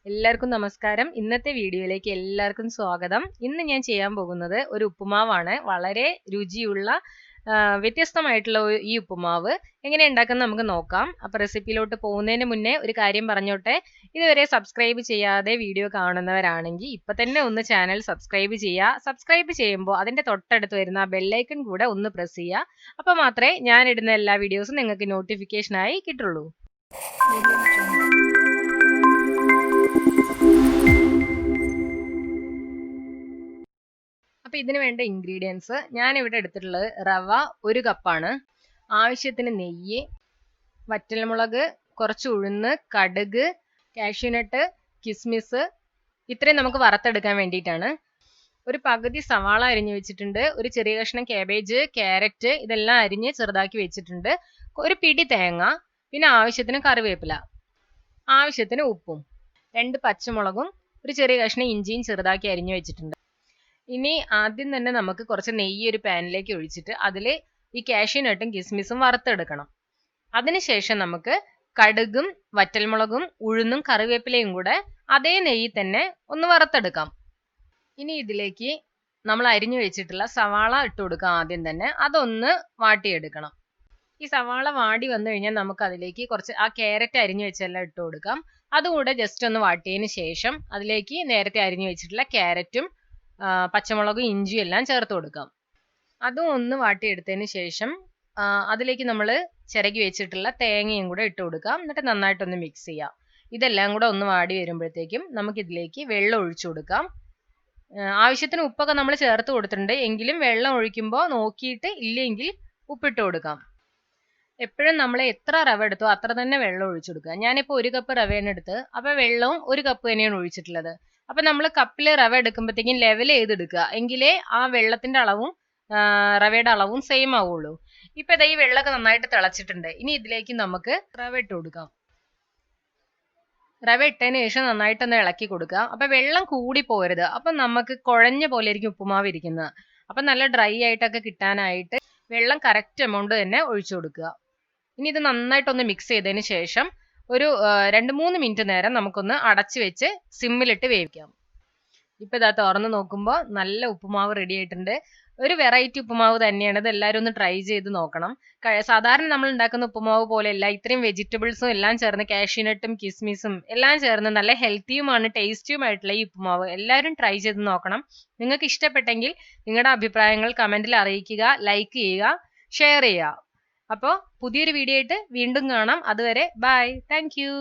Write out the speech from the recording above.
എല്ലാവർക്കും നമസ്കാരം. ഇന്നത്തെ വീഡിയോയിലേക്ക് എല്ലാവർക്കും സ്വാഗതം. ഇന്ന് ഞാൻ ചെയ്യാൻ പോകുന്നത് ഒരു ഉപ്പുമാവാണ്. വളരെ രുചിയുള്ള വ്യത്യസ്തമായിട്ടുള്ള ഈ ഉപ്പുമാവ് എങ്ങനെ ഉണ്ടാക്കുന്നത് നമുക്ക് നോക്കാം. അപ്പോൾ റെസിപ്പിയിലോട്ട് പോകുന്നതിന് മുന്നേ ഒരു കാര്യം പറഞ്ഞോട്ടെ. ഇതുവരെ സബ്സ്ക്രൈബ് ചെയ്യാതെ വീഡിയോ കാണുന്നവരാണെങ്കിൽ ഇപ്പം തന്നെ ഒന്ന് ചാനൽ സബ്സ്ക്രൈബ് ചെയ്യുക. സബ്സ്ക്രൈബ് ചെയ്യുമ്പോൾ അതിൻ്റെ തൊട്ടടുത്ത് വരുന്ന ആ ബെല്ലൈക്കൺ കൂടെ ഒന്ന് പ്രസ് ചെയ്യുക. അപ്പോൾ മാത്രമേ ഞാൻ ഇടുന്ന എല്ലാ വീഡിയോസും നിങ്ങൾക്ക് നോട്ടിഫിക്കേഷനായി കിട്ടുള്ളൂ. അപ്പോൾ ഇതിന് വേണ്ട ഇൻഗ്രീഡിയൻസ് ഞാൻ ഇവിടെ എടുത്തിട്ടുള്ളത് റവ 1 കപ്പാണ്, ആവശ്യത്തിന് നെയ്യ്, വറ്റൽമുളക്, കുറച്ച് ഉഴുന്ന്, കടുക്, കാഷ്യൂനട്ട്, കിസ്മിസ്, ഇത്രയും നമുക്ക് വറുത്തെടുക്കാൻ വേണ്ടിയിട്ടാണ്. ഒരു പകുതി സവാള അരിഞ്ഞു വെച്ചിട്ടുണ്ട്, ഒരു ചെറിയ കഷ്ണം കാബേജ്, ക്യാരറ്റ് ഇതെല്ലാം അരിഞ്ഞ് ചെറുതാക്കി വെച്ചിട്ടുണ്ട്, ഒരു പിടി തേങ്ങ, പിന്നെ ആവശ്യത്തിന് കറിവേപ്പില, ആവശ്യത്തിന് ഉപ്പും, 2 പച്ചമുളകും, ഒരു ചെറിയ കഷ്ണം ഇഞ്ചിയും ചെറുതാക്കി അരിഞ്ഞു വെച്ചിട്ടുണ്ട്. ഇനി ആദ്യം തന്നെ നമുക്ക് കുറച്ച് നെയ്യ് ഒരു പാനിലേക്ക് ഒഴിച്ചിട്ട് അതിൽ ഈ കാഷ്യൂനട്ടും കിസ്മിസും വറുത്തെടുക്കണം. അതിനുശേഷം നമുക്ക് കടുകും വറ്റൽമുളകും ഉഴുന്നും കറിവേപ്പിലയും കൂടെ അതേ നെയ്യിൽ തന്നെ ഒന്ന് വറുത്തെടുക്കാം. ഇനി ഇതിലേക്ക് നമ്മൾ അരിഞ്ഞു വെച്ചിട്ടുള്ള സവാള ഇട്ട് കൊടുക്കാം. ആദ്യം തന്നെ അതൊന്ന് വാട്ടിയെടുക്കണം. ഈ സവാള വാടി വന്നു കഴിഞ്ഞാൽ നമുക്ക് അതിലേക്ക് കുറച്ച് ആ ക്യാരറ്റ് അരിഞ്ഞു വെച്ചെല്ലാം ഇട്ട് കൊടുക്കാം. അതുകൂടെ ജസ്റ്റ് ഒന്ന് വാട്ടിയതിന് ശേഷം അതിലേക്ക് നേരത്തെ അരിഞ്ഞു വെച്ചിട്ടുള്ള ക്യാരറ്റും പച്ചമുളകും ഇഞ്ചിയും എല്ലാം ചേർത്ത് കൊടുക്കാം. അതും ഒന്ന് വാട്ടിയെടുത്തതിന് ശേഷം അതിലേക്ക് നമ്മൾ ചിരകി വെച്ചിട്ടുള്ള തേങ്ങയും കൂടെ ഇട്ട് കൊടുക്കാം. എന്നിട്ട് നന്നായിട്ടൊന്ന് മിക്സ് ചെയ്യാം. ഇതെല്ലാം കൂടെ ഒന്ന് വാടി വരുമ്പോഴത്തേക്കും നമുക്കിതിലേക്ക് വെള്ളം ഒഴിച്ചു കൊടുക്കാം. ആവശ്യത്തിന് ഉപ്പൊക്കെ നമ്മൾ ചേർത്ത് കൊടുത്തിട്ടുണ്ട്, എങ്കിലും വെള്ളം ഒഴിക്കുമ്പോൾ നോക്കിയിട്ട് ഇല്ലെങ്കിൽ ഉപ്പിട്ട് കൊടുക്കാം. എപ്പോഴും നമ്മൾ എത്ര റവ എടുത്തോ അത്ര തന്നെ വെള്ളം ഒഴിച്ചു കൊടുക്കുക. ഞാനിപ്പോൾ 1 കപ്പ് റവയാണ് എടുത്ത്, അപ്പോൾ വെള്ളവും 1 കപ്പ് തന്നെയാണ് ഒഴിച്ചിട്ടുള്ളത്. അപ്പൊ നമ്മൾ കപ്പിൽ റവ എടുക്കുമ്പോഴത്തേക്കും ലെവൽ ചെയ്തെടുക്കുക, എങ്കിലേ ആ വെള്ളത്തിന്റെ അളവും റവയുടെ അളവും സെയിം ആവുള്ളൂ. ഇപ്പൊ ഈ വെള്ളമൊക്കെ നന്നായിട്ട് തിളച്ചിട്ടുണ്ട്. ഇനി ഇതിലേക്ക് നമുക്ക് റവ ഇട്ട് കൊടുക്കാം. റവ ഇട്ടതിന് ശേഷം നന്നായിട്ടൊന്ന് ഇളക്കി കൊടുക്കുക. അപ്പൊ വെള്ളം കൂടി പോരുത്, അപ്പൊ നമുക്ക് കുഴഞ്ഞ പോലെ ആയിരിക്കും ഉപ്പുമാവ് ഇരിക്കുന്നത്. അപ്പൊ നല്ല ഡ്രൈ ആയിട്ടൊക്കെ കിട്ടാനായിട്ട് വെള്ളം കറക്റ്റ് എമൗണ്ട് തന്നെ ഒഴിച്ചു കൊടുക്കുക. ഇനി ഇത് നന്നായിട്ടൊന്ന് മിക്സ് ചെയ്തതിന് ശേഷം ഒരു 2-3 മിനിറ്റ് നേരം നമുക്കൊന്ന് അടച്ചു വെച്ച് സിമ്മിലിട്ട് വേവിക്കാം. ഇപ്പൊ ഇതാ തുറന്ന് നോക്കുമ്പോൾ നല്ല ഉപ്പുമാവ് റെഡി ആയിട്ടുണ്ട്. ഒരു വെറൈറ്റി ഉപ്പുമാവ് തന്നെയാണ്. ഇത് എല്ലാവരും ഒന്ന് ട്രൈ ചെയ്ത് നോക്കണം. സാധാരണ നമ്മൾ ഉണ്ടാക്കുന്ന ഉപ്പുമാവ് പോലെയല്ല, ഇത്രയും വെജിറ്റബിൾസും എല്ലാം ചേർന്ന് കാഷ്യൂനട്ടും കിസ്മിസും എല്ലാം ചേർന്ന് നല്ല ഹെൽത്തിയുമാണ് ടേസ്റ്റിയുമായിട്ടുള്ള ഈ ഉപ്പുമാവ് എല്ലാവരും ട്രൈ ചെയ്ത് നോക്കണം. നിങ്ങൾക്ക് ഇഷ്ടപ്പെട്ടെങ്കിൽ നിങ്ങളുടെ അഭിപ്രായങ്ങൾ കമന്റിൽ അറിയിക്കുക, ലൈക്ക് ചെയ്യുക, ഷെയർ ചെയ്യുക. അപ്പോൾ പുതിയൊരു വീഡിയോ ആയിട്ട് വീണ്ടും കാണാം. അതുവരെ ബൈ. Thank you.